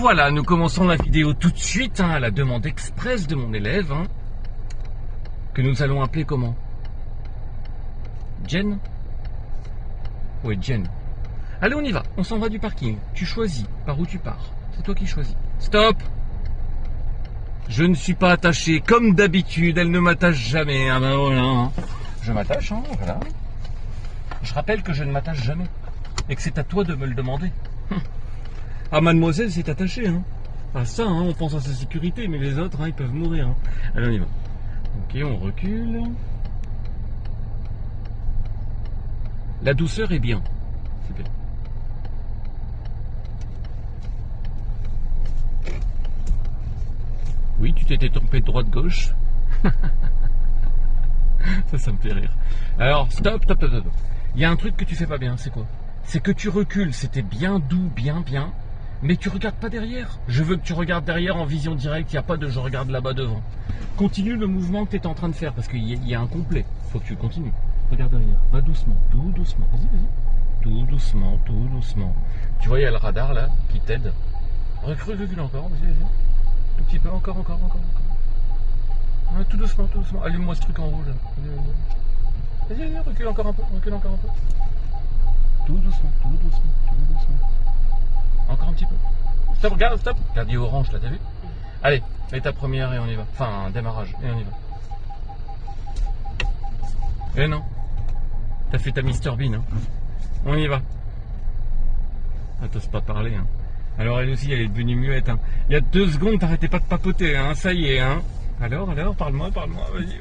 voilà, nous commençons la vidéo tout de suite, à la demande express de mon élève, que nous allons appeler comment? Jen? Oui, Jen. Allez, on y va, on s'en va du parking. Tu choisis par où tu pars. C'est toi qui choisis. Stop! Je ne suis pas attaché, comme d'habitude, elle ne m'attache jamais. Ah ben voilà. Je m'attache, voilà. Je rappelle que je ne m'attache jamais. Et que c'est à toi de me le demander. Ah, mademoiselle s'est attachée, Ah ça, on pense à sa sécurité, mais les autres, ils peuvent mourir. Allez, on y va. Ok, on recule. La douceur est bien. C'est bien. Oui, tu t'étais trompé de droite-gauche. Ça me fait rire. Alors, stop. Il y a un truc que tu fais pas bien, c'est quoi? C'est que tu recules, c'était bien doux, bien, mais tu regardes pas derrière. Je veux que tu regardes derrière en vision directe, il n'y a pas de je regarde là-bas devant. Continue le mouvement que tu es en train de faire, parce qu'il y a un complet. Faut que tu continues. Regarde derrière, va doucement, tout doucement. Vas-y. Tout doucement. Tu vois, il y a le radar là, qui t'aide. Recule encore, vas-y. Un petit peu, encore. Tout doucement. Allume-moi ce truc en rouge. Vas-y, recule encore un peu. Tout doucement. Encore un petit peu. Stop. Regarde, il est orange là, t'as vu? Allez, mets ta première et on y va. Enfin, un démarrage, et on y va. Eh non. T'as fait ta Mr Bean, On y va. Ah, t'oses pas parler, Alors elle aussi, elle est devenue muette, Il y a 2 secondes, t'arrêtais pas de papoter, Ça y est, Alors, parle-moi, vas-y.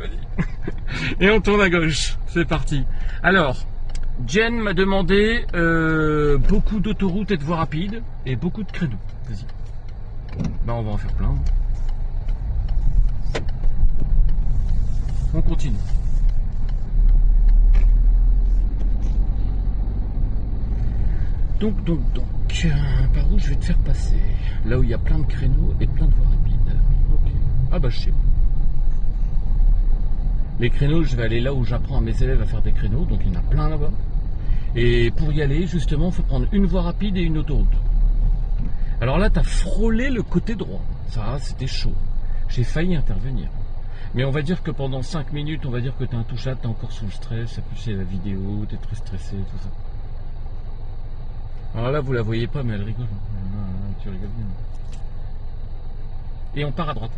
Et on tourne à gauche. C'est parti. Alors, Jen m'a demandé beaucoup d'autoroutes et de voies rapides et beaucoup de créneaux. Vas-y. On va en faire plein. On continue. Donc, par où je vais te faire passer? Là où il y a plein de créneaux et plein de voies rapides. Ok. Ah bah je sais. Les créneaux, je vais aller là où j'apprends à mes élèves à faire des créneaux, donc il y en a plein là-bas. Et pour y aller, justement, il faut prendre une voie rapide et une autoroute. Alors là, tu as frôlé le côté droit. Ça, c'était chaud. J'ai failli intervenir. Mais on va dire que pendant 5 minutes, on va dire que tu es intouchable, tu es encore sous le stress, ça poussait la vidéo, tu es très stressé, tout ça. Alors là, vous la voyez pas, mais elle rigole. Tu rigoles bien. Et on part à droite.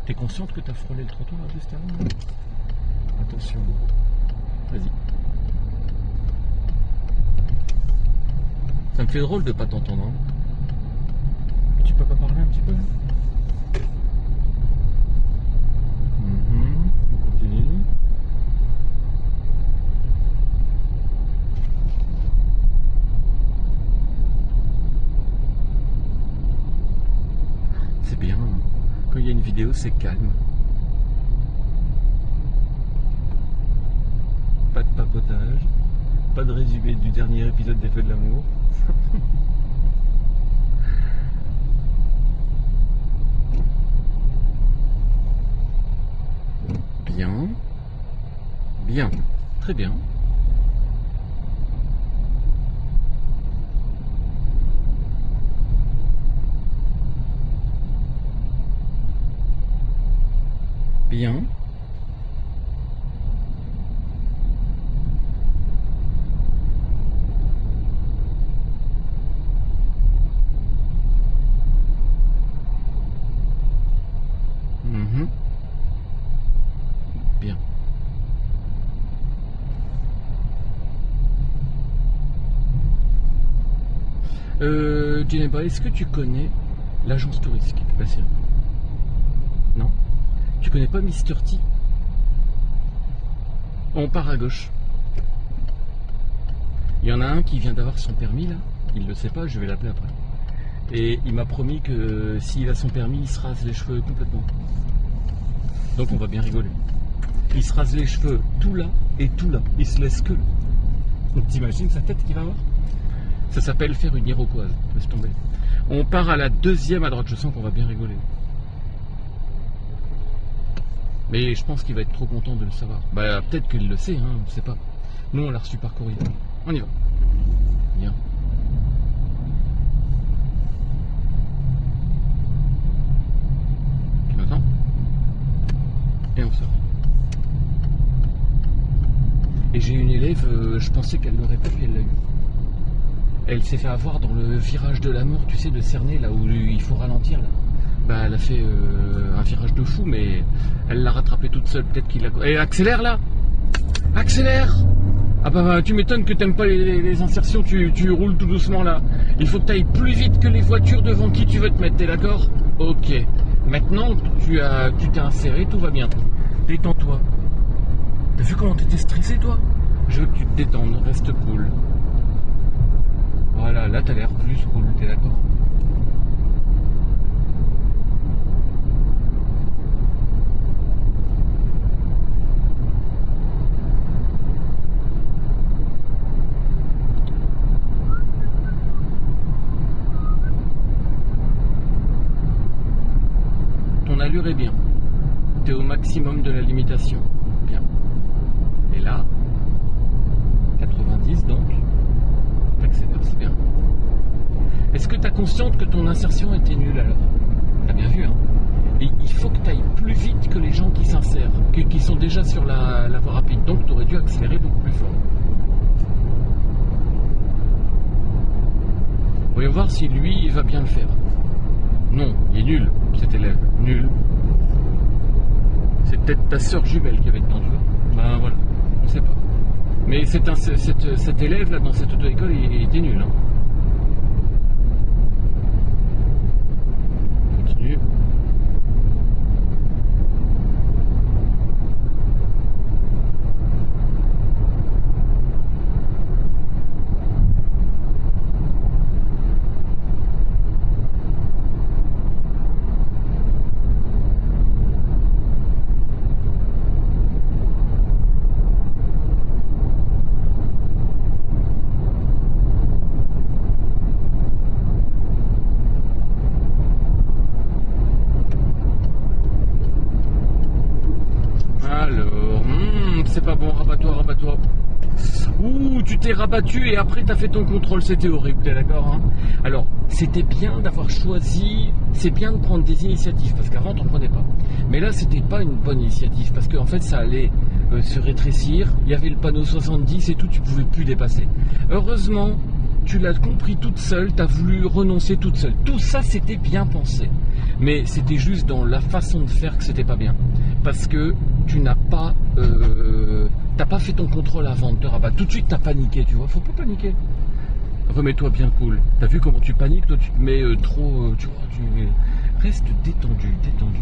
T'es consciente que t'as frôlé le trottoir là, juste avant? Attention. Vas-y. Ça me fait drôle de pas t'entendre. Et tu peux pas parler un petit peu? On continue. C'est bien. Quand il y a une vidéo, c'est calme. Pas de papotage. Pas de résumé du dernier épisode des Feux de l'amour. Bien. Très bien. Bien. Bien. Geneva, est-ce que tu connais l'agence touristique? Non? Tu connais pas Mr T? On part à gauche. Il y en a un qui vient d'avoir son permis là. Il le sait pas, je vais l'appeler après. Et il m'a promis que s'il a son permis, il se rase les cheveux complètement. Donc on va bien rigoler. Il se rase les cheveux tout là et tout là. Il se laisse que là. Donc t'imagines sa tête qu'il va avoir? Ça s'appelle faire une iroquoise. Laisse tomber. On part à la 2e à droite. Je sens qu'on va bien rigoler. Mais je pense qu'il va être trop content de le savoir. Bah peut-être qu'il le sait, on ne sait pas. Nous on l'a reçu par courrier. On y va. Bien. ça. Et j'ai une élève, je pensais qu'elle l'aurait pas vu, elle l'a eu. Elle s'est fait avoir dans le virage de la mort, tu sais, de Cernay, là où il faut ralentir. Là. Bah, elle a fait un virage de fou, mais elle l'a rattrapé toute seule. Peut-être qu'il a... Eh, accélère là! Accélère! Ah bah tu m'étonnes que t'aimes pas les insertions, tu roules tout doucement là. Il faut que tu ailles plus vite que les voitures devant qui tu veux te mettre, t'es d'accord? Ok. Maintenant tu t'es inséré, tout va bien. Détends-toi. T'as vu comment t'étais stressé toi? Je veux que tu te détendes, reste cool. Voilà, là t'as l'air plus cool, t'es d'accord? Ton allure est bien. T'es au maximum de la limitation. Bien. Et là, 90 donc, t'accélères, c'est bien. Est-ce que t'as conscience que ton insertion était nulle alors? T'as bien vu, hein? Et il faut que tu ailles plus vite que les gens qui s'insèrent, qui sont déjà sur la voie rapide. Donc tu aurais dû accélérer beaucoup plus fort. Voyons voir si lui, il va bien le faire. Non, il est nul, cet élève. Nul. C'est peut-être ta sœur jumelle qui avait dedans, tu vois. Ben voilà, on sait pas. Mais cet élève là dans cette auto-école, il était nul. Hein. Continue. Alors, c'est pas bon, rabat-toi, rabat-toi. Ouh, tu t'es rabattu et après t'as fait ton contrôle, c'était horrible, t'es d'accord hein? Alors, c'était bien d'avoir choisi, c'est bien de prendre des initiatives, parce qu'avant t'en prenais pas. Mais là, c'était pas une bonne initiative, parce qu'en fait, ça allait se rétrécir, il y avait le panneau 70 et tout, tu pouvais plus dépasser. Heureusement, tu l'as compris toute seule, t'as voulu renoncer toute seule. Tout ça, c'était bien pensé. Mais c'était juste dans la façon de faire que c'était pas bien. Parce que tu n'as pas... t'as pas fait ton contrôle avant de te rabattre. Tout de suite, t'as paniqué, tu vois. Faut pas paniquer. Remets-toi bien cool. T'as vu comment tu paniques? Toi, tu te mets trop... tu vois, reste détendu, détendu.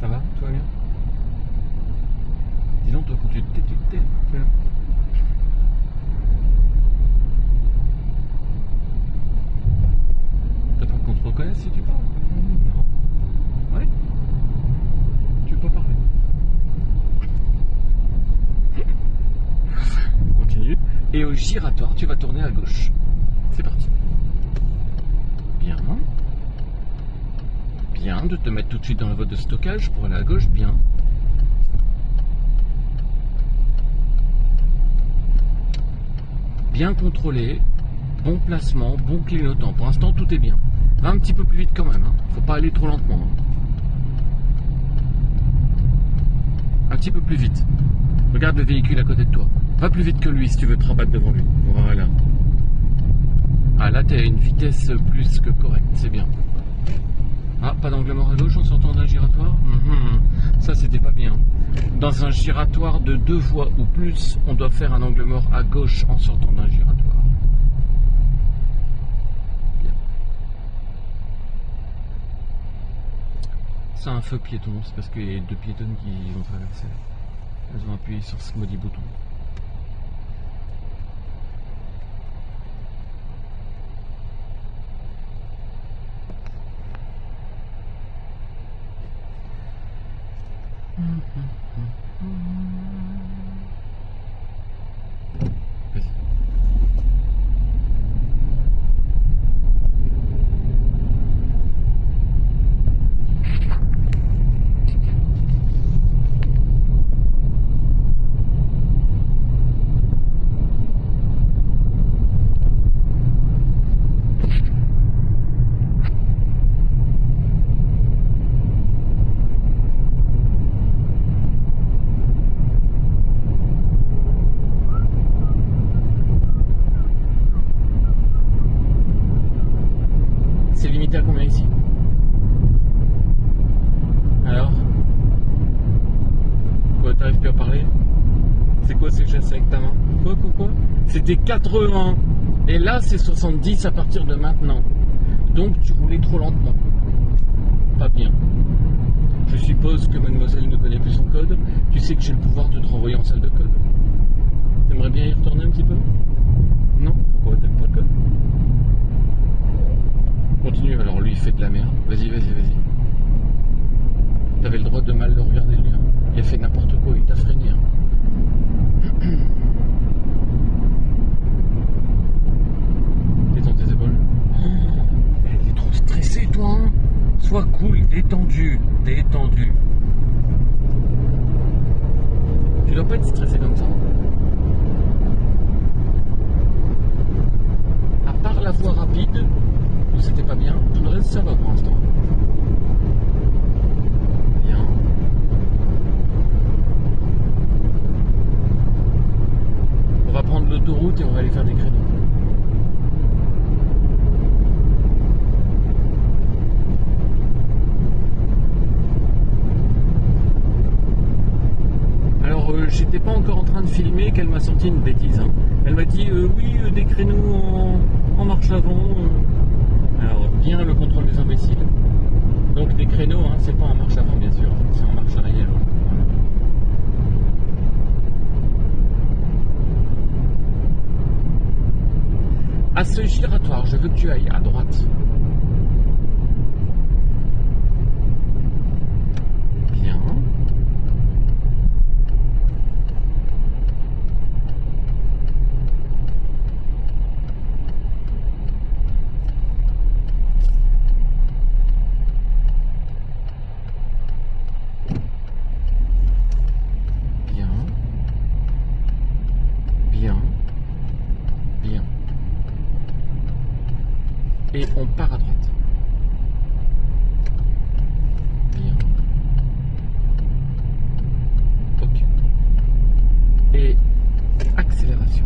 Ça va? Tout va bien? Dis donc, toi, quand tu te tais, t'as peur qu'on te reconnaisse si tu parles? Non. Ouais? Tu veux pas parler? On continue. Et au giratoire, tu vas tourner à gauche. C'est parti. Bien. Bien de te mettre tout de suite dans la voie de stockage pour aller à gauche. Bien. Bien contrôlé. Bon placement, bon clignotant. Pour l'instant, tout est bien. Va un petit peu plus vite quand même. Hein. Faut pas aller trop lentement. Hein. Un petit peu plus vite. Regarde le véhicule à côté de toi. Va plus vite que lui si tu veux te rabattre devant lui. Voilà. Ah là, tu as une vitesse plus que correcte. C'est bien. Ah, pas d'angle mort à gauche en sortant d'un giratoire. Ça, c'était pas bien. Dans un giratoire de 2 voies ou plus, on doit faire un angle mort à gauche en sortant d'un giratoire. Bien. C'est un feu piéton, c'est parce qu'il y a 2 piétonnes qui ont traversé. Elles ont appuyé sur ce maudit bouton. Vas-y. t'es à combien ici? Alors? Quoi, t'arrives plus à parler? C'est quoi ces gestes avec ta main? Quoi? C'était 80 et là c'est 70 à partir de maintenant. Donc tu roulais trop lentement. Pas bien. Je suppose que mademoiselle ne connaît plus son code. Tu sais que j'ai le pouvoir de te renvoyer en salle de code. T'aimerais bien y retourner un petit peu? Non? Pourquoi t'aimes pas le code? Continue, alors lui il fait de la merde. Vas-y. T'avais le droit de mal le regarder lui. Hein. Il a fait n'importe quoi, il t'a freiné. Hein. Détends tes épaules. T'es trop stressé toi hein. Sois cool, détendu. Tu dois pas être stressé comme ça. À part la voie rapide, où c'était pas bien, tout le reste ça va pour l'instant. Bien. On va prendre l'autoroute et on va aller faire des créneaux. J'étais pas encore en train de filmer qu'elle m'a sorti une bêtise. Hein. Elle m'a dit oui, des créneaux en marche avant. Alors bien le contrôle des imbéciles. Donc des créneaux, hein, c'est pas en marche avant bien sûr, c'est en marche arrière. À ce giratoire, je veux que tu ailles à droite. Bien. Et on part à droite. Bien. Ok. Et accélération.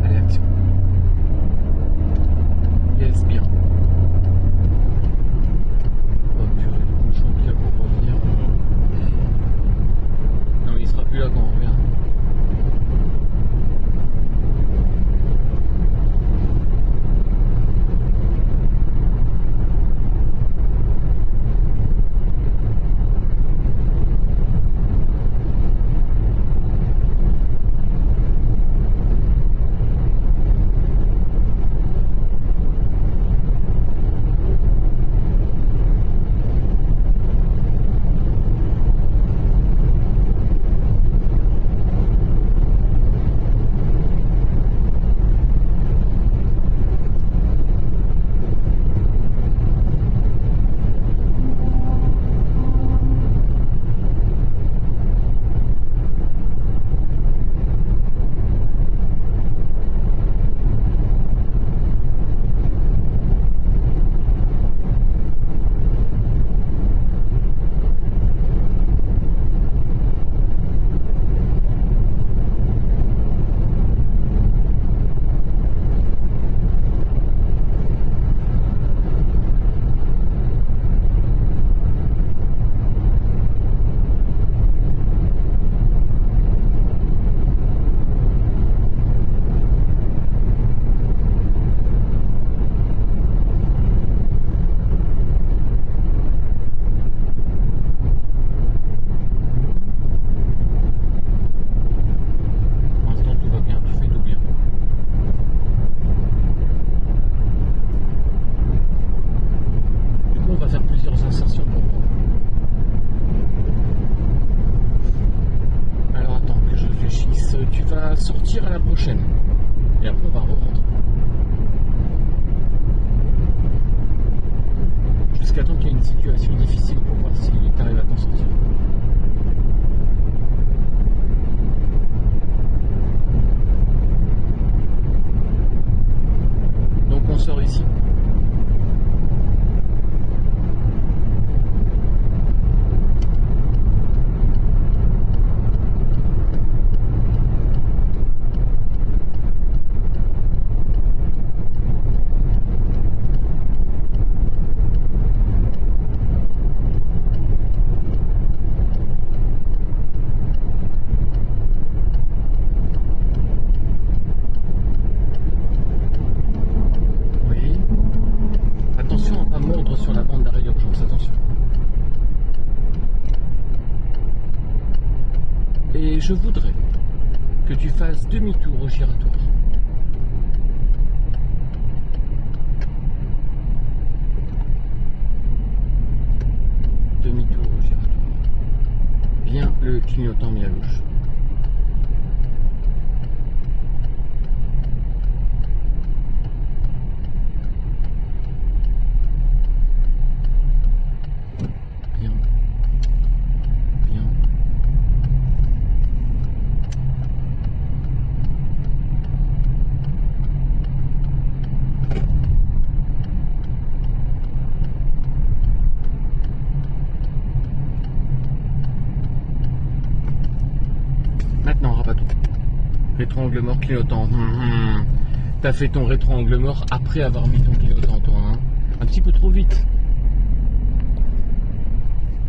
Allez, action. Yes, bien. Là quand on revient. Sortir à la prochaine et après on va re-rentrer jusqu'à temps qu'il y ait une situation difficile pour voir si tu arrives à t'en sortir. Donc on sort ici. je voudrais que tu fasses demi-tour au giratoire. Demi-tour au giratoire. Bien le clignotant mis à gauche. Bien. Bien. Maintenant, rabat-tout. Rétro-angle mort, clignotant. T'as fait ton rétro-angle mort après avoir mis ton clignotant, toi. Hein. Un petit peu trop vite.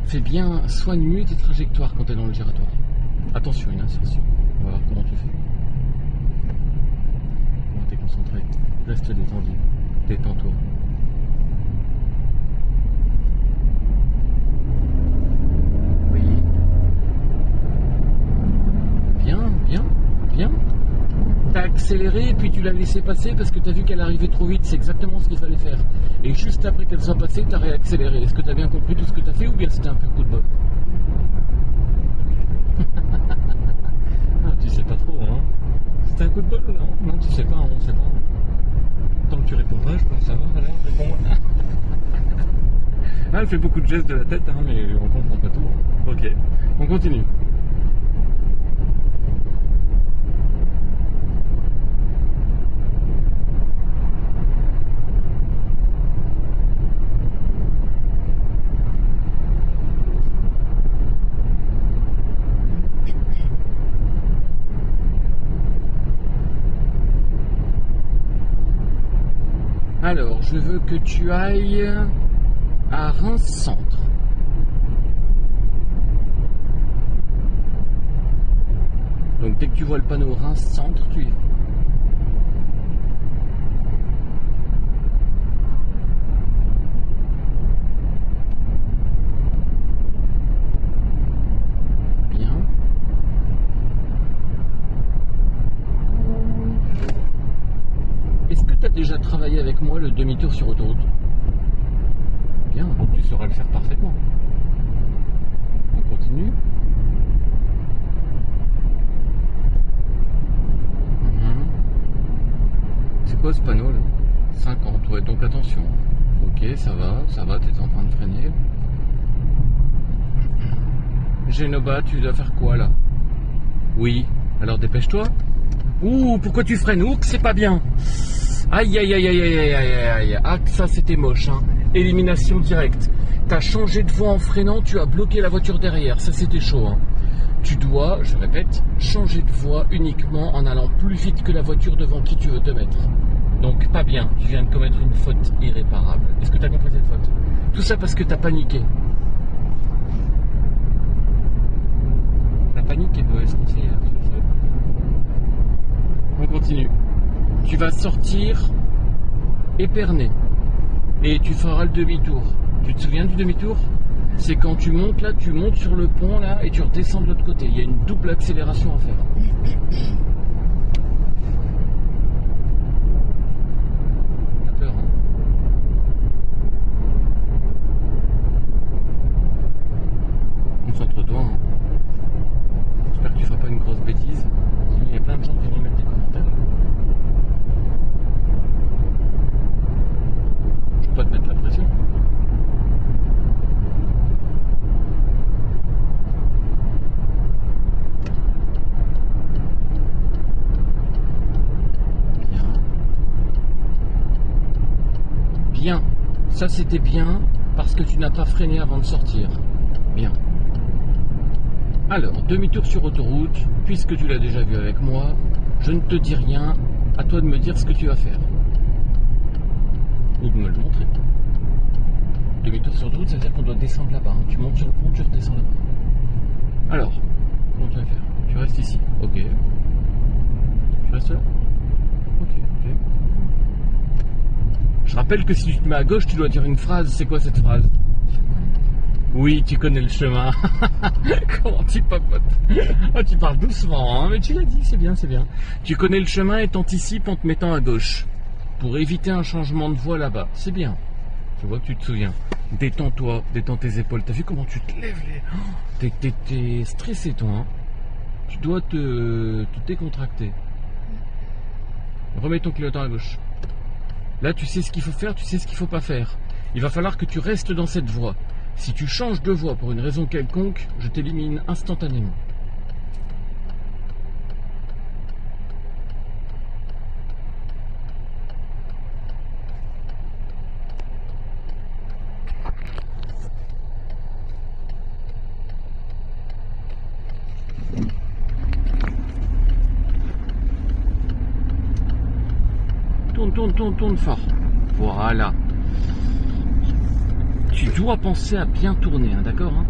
Fais bien, soigne mieux tes trajectoires quand t'es dans le giratoire. Attention, une insertion. On va voir comment tu fais. Bon, t'es concentré. Reste détendu. Détends-toi. Oui. Bien, bien, bien. T'as accéléré et puis tu l'as laissé passer parce que t'as vu qu'elle arrivait trop vite. C'est exactement ce qu'il fallait faire. Et juste après qu'elle soit passée, t'as réaccéléré. Est-ce que t'as bien compris tout ce que t'as fait ou bien c'était un peu coup de bol? Ah, tu sais pas trop, hein? C'était un coup de bol ou non? Non, tu sais pas, on sait pas. Tant que tu réponds pas, je pense savoir. Alors, réponds-moi. Ah, elle fait beaucoup de gestes de la tête, hein, mais on comprend pas tout. Ok, on continue. Alors, je veux que tu ailles à Reims Centre. Donc, dès que tu vois le panneau Reims Centre, tu y vas. Bien. Est-ce que tu as déjà travaillé avec moi le demi-tour sur autoroute? Bien, donc tu sauras le faire parfaitement. On continue. C'est quoi ce panneau là? 50, ouais, donc attention. Ok, ça va, t'es en train de freiner. Génoba, tu dois faire quoi là? Oui, alors dépêche-toi. Ouh, pourquoi tu freines? Ouh, c'est pas bien. Aïe, aïe, aïe, aïe, aïe, aïe, aïe, aïe. Ah, ça c'était moche, hein. Élimination directe. T'as changé de voie en freinant, tu as bloqué la voiture derrière. Ça c'était chaud, hein. Tu dois, je répète, changer de voie uniquement en allant plus vite que la voiture devant qui tu veux te mettre. Donc pas bien, tu viens de commettre une faute irréparable. Est-ce que tu as compris cette faute? Tout ça parce que tu as paniqué. La panique est mauvaise conseillère, tu le sais. On continue. Tu vas sortir Épernay et tu feras le demi-tour. Tu te souviens du demi-tour? C'est quand tu montes là, tu montes sur le pont là et tu redescends de l'autre côté. Il y a une double accélération à faire. T'as peur, hein? Concentre-toi, hein. J'espère que tu feras pas une grosse bêtise. Il y a plein de gens qui vont mettre des commentaires. Je peux pas te mettre la pression. Bien, ça c'était bien parce que tu n'as pas freiné avant de sortir. Bien. Alors, demi-tour sur autoroute, puisque tu l'as déjà vu avec moi, je ne te dis rien, à toi de me dire ce que tu vas faire. Ou de me le montrer. Demi-tour sur autoroute, ça veut dire qu'on doit descendre là-bas. Hein. Tu montes sur le pont, tu redescends là-bas. Alors, comment tu vas faire? Tu restes ici, ok. Tu restes là? Ok, ok. Je rappelle que si tu te mets à gauche, tu dois dire une phrase. C'est quoi cette phrase? Oui, tu connais le chemin. Comment tu papotes? Oh, tu parles doucement, hein, mais tu l'as dit, c'est bien, c'est bien. Tu connais le chemin et t'anticipes en te mettant à gauche. Pour éviter un changement de voie là-bas. C'est bien. Je vois que tu te souviens. Détends-toi, détends tes épaules. T'as vu comment tu te lèves les... T'es stressé, toi, hein. Tu dois te décontracter. Remets ton clignotant à gauche. Là, tu sais ce qu'il faut faire, tu sais ce qu'il faut pas faire. Il va falloir que tu restes dans cette voie. Si tu changes de voie pour une raison quelconque, je t'élimine instantanément. Tourne fort. Voilà. Tu dois penser à bien tourner, hein, d'accord, hein.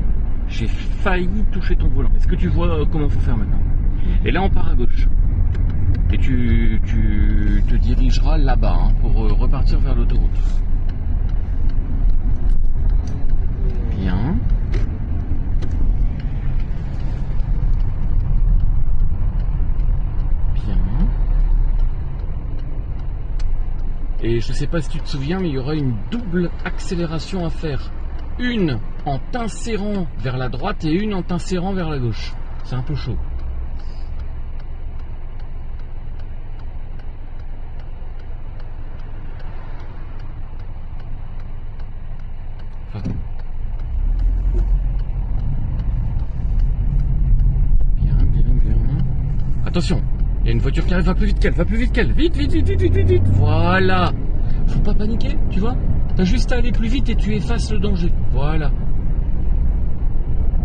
J'ai failli toucher ton volant. Est-ce que tu vois comment faut faire maintenant? Et là, on part à gauche. Et tu te dirigeras là-bas, hein, pour repartir vers l'autoroute. Bien. Bien. Et je sais pas si tu te souviens, mais il y aura une double accélération à faire. Une en t'insérant vers la droite et une en t'insérant vers la gauche. C'est un peu chaud. Enfin. Bien. Attention, il y a une voiture qui arrive, va plus vite qu'elle. Vite. Voilà. Faut pas paniquer, tu vois. T'as juste à aller plus vite et tu effaces le danger. Voilà.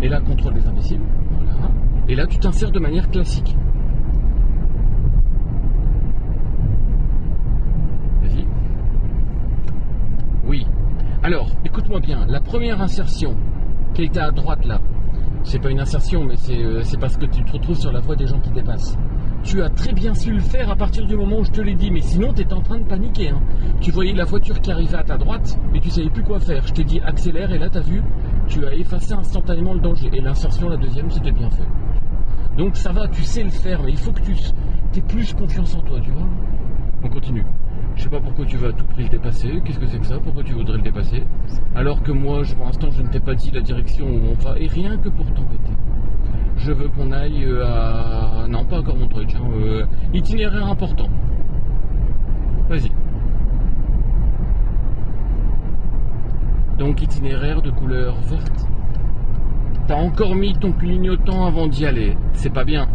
Et là, contrôle des imbéciles. Voilà. Et là, tu t'insères de manière classique. Vas-y. Oui. Alors, écoute-moi bien. La première insertion qui était à droite là, c'est pas une insertion, mais c'est parce que tu te retrouves sur la voie des gens qui dépassent. Tu as très bien su le faire à partir du moment où je te l'ai dit, mais sinon tu étais en train de paniquer, hein. Tu voyais la voiture qui arrivait à ta droite, mais tu savais plus quoi faire. Je t'ai dit accélère et là tu as vu, tu as effacé instantanément le danger. Et l'insertion, la deuxième, c'était bien fait. Donc ça va, tu sais le faire, mais il faut que tu aies plus confiance en toi, tu vois. On continue. Je sais pas pourquoi tu veux à tout prix le dépasser. Qu'est-ce que c'est que ça? Pourquoi tu voudrais le dépasser? Alors que moi, pour l'instant, je ne t'ai pas dit la direction où on va, et rien que pour t'embêter. Je veux qu'on aille à... Non, pas encore mon truc, hein, itinéraire important. Vas-y. Donc itinéraire de couleur verte. T'as encore mis ton clignotant avant d'y aller. C'est pas bien.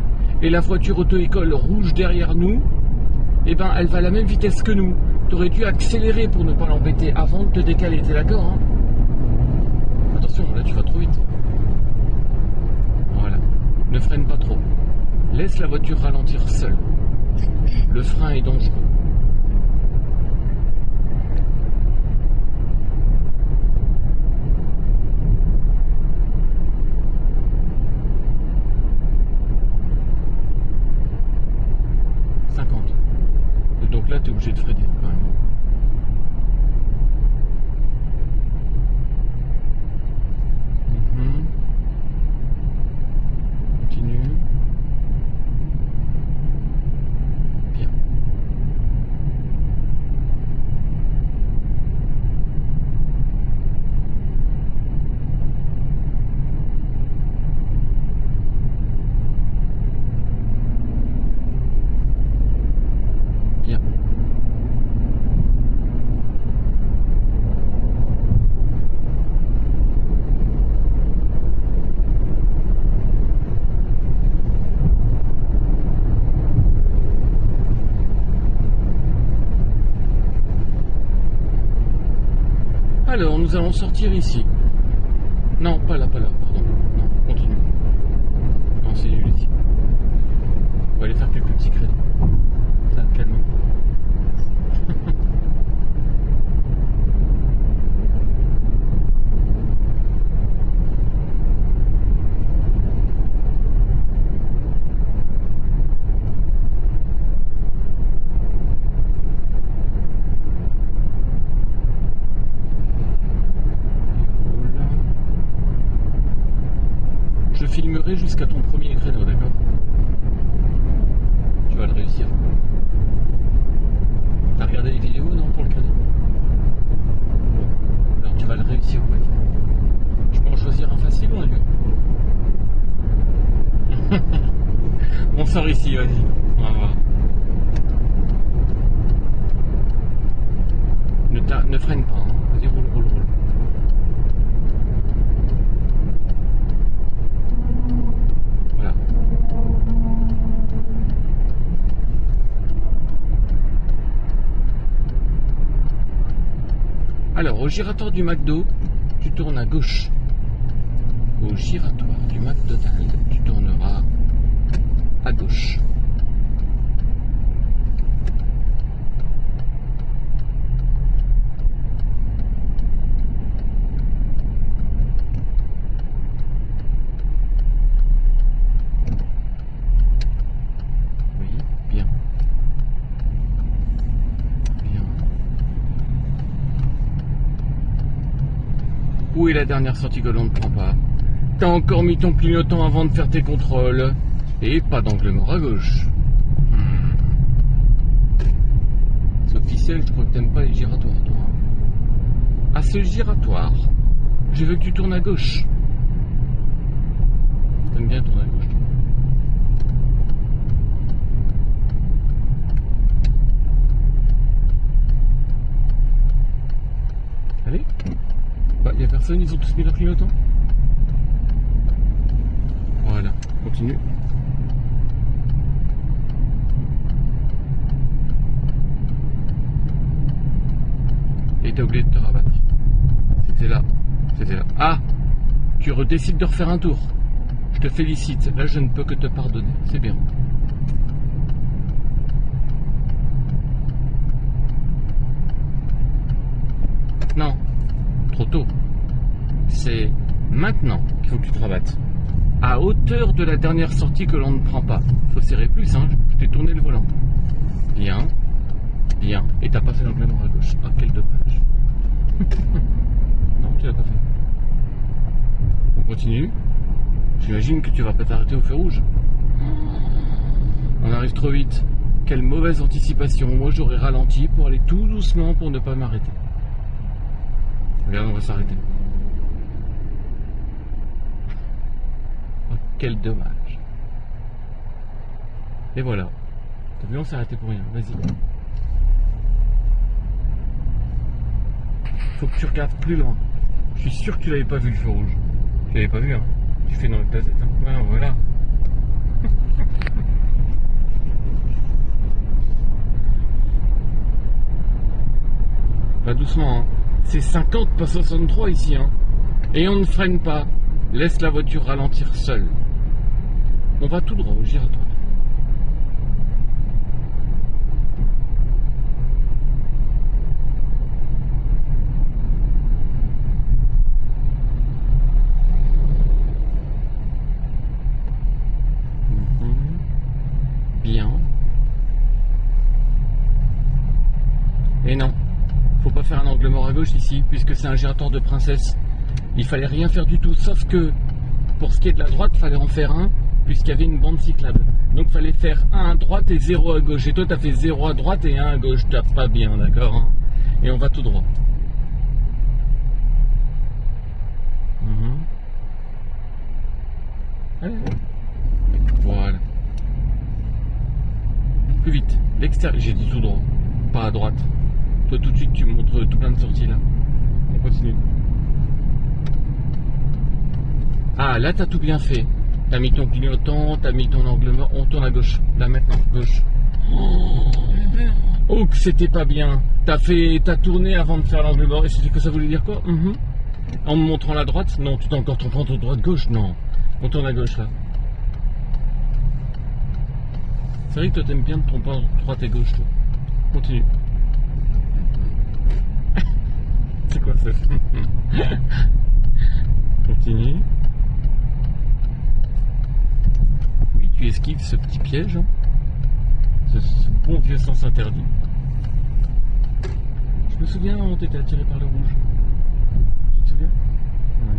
Et la voiture auto-école rouge derrière nous, eh ben, elle va à la même vitesse que nous. T'aurais dû accélérer pour ne pas l'embêter avant de te décaler. T'es d'accord, hein? Attention, là tu vas trop vite. Voilà. Ne freine pas trop. Laisse la voiture ralentir seule. Le frein est dangereux. Donc là, tu es obligé de freiner quand même. Continue. Bien. Bien. Alors, nous allons sortir ici. Non, pas là, pardon. Non, continue. Non, c'est nul ici. On va aller faire quelques petits créneaux. Ça va te calmer. filmerai jusqu'à ton premier créneau, d'accord? Tu vas le réussir. T'as regardé les vidéos, non, pour le créneau? Bon. Alors tu vas le réussir, on va dire. Je peux en choisir un facile ou un dur? On sort ici, vas-y. On va voir. Ne freine pas, hein. Vas-y, roule, roule, roule. Voilà. Alors, au giratoire du McDo, tu tournes à gauche. Au giratoire du McDonald's, tu tourneras à gauche. Oui, bien. Bien. Où est la dernière sortie que l'on ne prend pas? T'as encore mis ton clignotant avant de faire tes contrôles. Et pas d'angle mort à gauche. C'est officiel, je crois que t'aimes pas les giratoires, toi. Ah, c'est le giratoire. Je veux que tu tournes à gauche. T'aimes bien tourner à gauche, toi. Allez. Bah, y a personne, ils ont tous mis leur clignotant. Voilà, continue. Et t'as oublié de te rabattre. C'était là. C'était là. Ah! Tu décides de refaire un tour. Je te félicite. Là, je ne peux que te pardonner. C'est bien. Non. Trop tôt. C'est maintenant qu'il faut que tu te rabattes. À hauteur de la dernière sortie que l'on ne prend pas. Faut serrer plus, hein. Je t'ai tourné le volant. Bien. Bien. Et t'as pas fait l'angle mort à gauche. Ah, quel dommage. Non, tu l'as pas fait. On continue. J'imagine que tu vas pas t'arrêter au feu rouge. On arrive trop vite. Quelle mauvaise anticipation. Moi, j'aurais ralenti pour aller tout doucement pour ne pas m'arrêter. Regarde, on va s'arrêter. Oh, quel dommage. Et voilà. T'as vu, on s'est arrêté pour rien. Vas-y. Faut que tu regardes plus loin. Je suis sûr que tu l'avais pas vu le feu rouge. Tu l'avais pas vu, hein. Tu fais dans le tasette, hein. Ouais, voilà. Pas doucement, hein. C'est 50, pas 63 ici, hein. Et on ne freine pas. Laisse la voiture ralentir seule. On va tout droit au giratoire. Bien. Et non, faut pas faire un angle mort à gauche ici, puisque c'est un giratoire de princesse. Il fallait rien faire du tout, sauf que pour ce qui est de la droite, il fallait en faire un, puisqu'il y avait une bande cyclable. Donc il fallait faire 1 à droite et 0 à gauche. Et toi, tu as fait 0 à droite et 1 à gauche. T'as pas bien, d'accord, hein. Et on va tout droit. Allez. Voilà. Plus vite. L'extérieur. J'ai dit tout droit. Pas à droite. Toi, tout de suite, tu me montres tout plein de sorties là. On continue. Ah, là, t'as tout bien fait. T'as mis ton clignotant, t'as mis ton angle mort. On tourne à gauche. Là, maintenant, gauche. Oh, que c'était pas bien. T'as tourné avant de faire l'angle mort. Et c'est que ça voulait dire quoi? En me montrant la droite? Non, tu t'es encore trompé entre droite-gauche? Non. On tourne à gauche, là. C'est vrai que toi, t'aimes bien te tromper entre droite et gauche, toi. Continue. C'est quoi ça? Continue. Oui, tu esquives ce petit piège. Hein. Ce bon vieux sens interdit. Je me souviens quand t'étais attiré par le rouge. Tu te souviens? Ouais.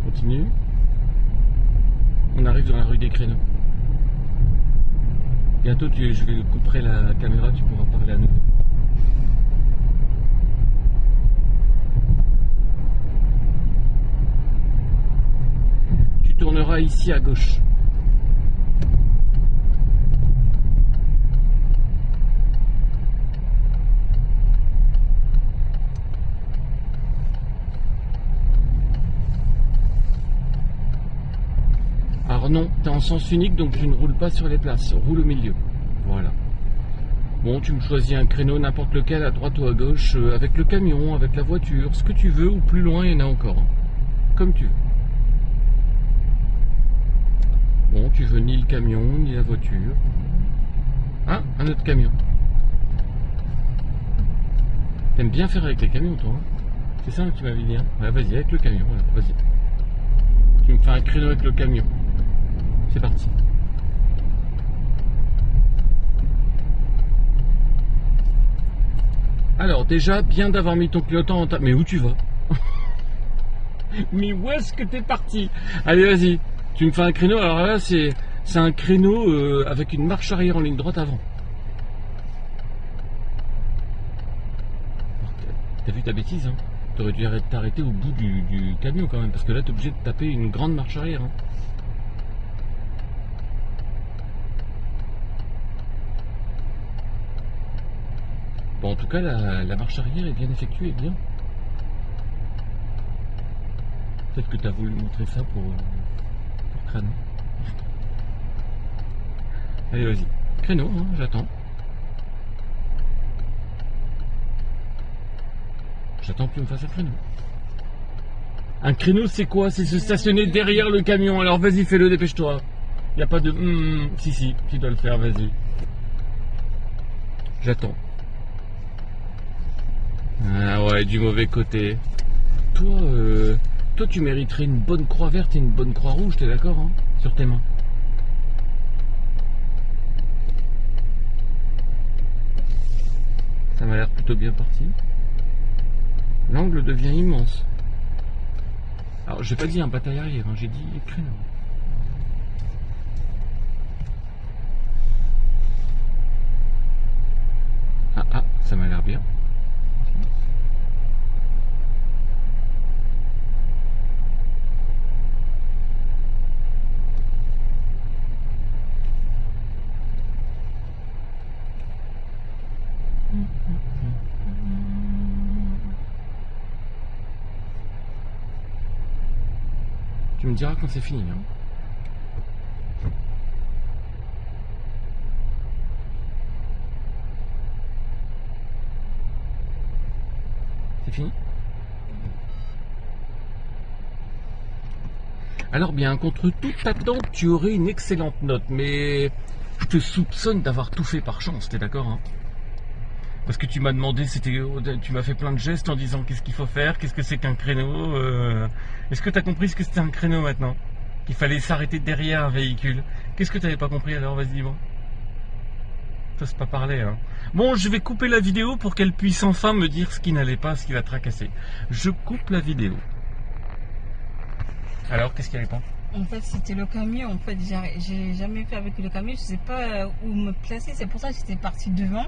Continue. On arrive dans la rue des Créneaux. Bientôt, je vais couper la caméra, tu pourras parler à nouveau. Tu tourneras ici à gauche. Alors non, tu es en sens unique, donc tu ne roules pas sur les places, roule au milieu. Voilà. Bon, tu me choisis un créneau, n'importe lequel, à droite ou à gauche, avec le camion, avec la voiture, ce que tu veux, ou plus loin, il y en a encore. Hein. Comme tu veux. Bon, tu veux ni le camion, ni la voiture. Ah, un autre camion. T'aimes bien faire avec les camions, toi, hein? C'est ça que tu m'avais dit, hein? Ouais, vas-y, avec le camion, voilà, vas-y. Tu me fais un créneau avec le camion. C'est parti. Alors déjà, bien d'avoir mis ton clignotant en ta... Mais où tu vas? Mais où est-ce que t'es parti? Allez, vas-y. Tu me fais un créneau. Alors là, c'est un créneau avec une marche arrière en ligne droite avant. T'as vu ta bêtise, hein? T'aurais dû t'arrêter au bout du camion quand même, parce que là, t'es obligé de taper une grande marche arrière. Hein. Bon, en tout cas, la marche arrière est bien effectuée, bien. Peut-être que tu as voulu montrer ça pour crâne. Allez, vas-y. Créneau, hein, j'attends. J'attends que tu me fasses un créneau. Un créneau, c'est quoi? C'est se stationner derrière le camion. Alors, vas-y, fais-le, dépêche-toi. Il n'y a pas de... Si, tu dois le faire, vas-y. J'attends. Ah ouais, du mauvais côté. Toi, tu mériterais une bonne croix verte et une bonne croix rouge, t'es d'accord, hein, sur tes mains. Ça m'a l'air plutôt bien parti. L'angle devient immense. Alors, j'ai pas dit un bataille arrière, hein, j'ai dit créneau. Ah, ça m'a l'air bien. Tu me diras quand c'est fini. Hein. C'est fini? Alors bien, contre toute attente, tu aurais une excellente note, mais je te soupçonne d'avoir tout fait par chance, t'es d'accord, hein? Parce que tu m'as demandé, tu m'as fait plein de gestes en disant qu'est-ce qu'il faut faire, qu'est-ce que c'est qu'un créneau. Est-ce que tu as compris ce que c'était un créneau maintenant? Qu'il fallait s'arrêter derrière un véhicule. Qu'est-ce que tu n'avais pas compris alors? Vas-y, bon. T'oses pas parler, hein. Bon, je vais couper la vidéo pour qu'elle puisse enfin me dire ce qui n'allait pas, ce qui la tracassait. Je coupe la vidéo. Alors, qu'est-ce qui n'allait pas? En fait, c'était le camion. En fait, j'ai jamais fait avec le camion. Je sais pas où me placer. C'est pour ça que j'étais partie devant.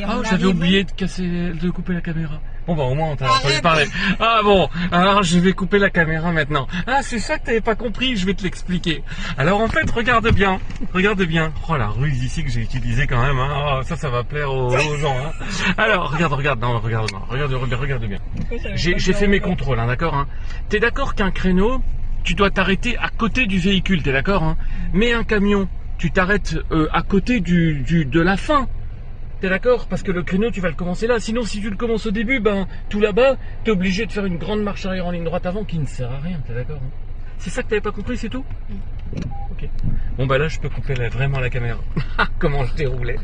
Ah, j'avais oublié de couper la caméra. Bon, bah, au moins, on t'a entendu parler. Ah, bon. Alors, je vais couper la caméra maintenant. Ah, c'est ça que t'avais pas compris. Je vais te l'expliquer. Alors, en fait, regarde bien. Regarde bien. Oh, la ruse ici que j'ai utilisée quand même. Hein. Oh, ça va plaire aux gens. Hein. Alors, regarde. Non, regarde bien. J'ai fait mes contrôles, hein, d'accord, hein. T'es d'accord qu'un créneau, tu dois t'arrêter à côté du véhicule, t'es d'accord, hein. Mais un camion, tu t'arrêtes à côté de la fin. T'es d'accord? Parce que le créneau, tu vas le commencer là. Sinon, si tu le commences au début, ben, tout là-bas, t'es obligé de faire une grande marche arrière en ligne droite avant qui ne sert à rien, t'es d'accord, hein? C'est ça que t'avais pas compris, c'est tout? Ok. Bon, bah là, je peux couper vraiment la caméra. Comment je t'ai roulé.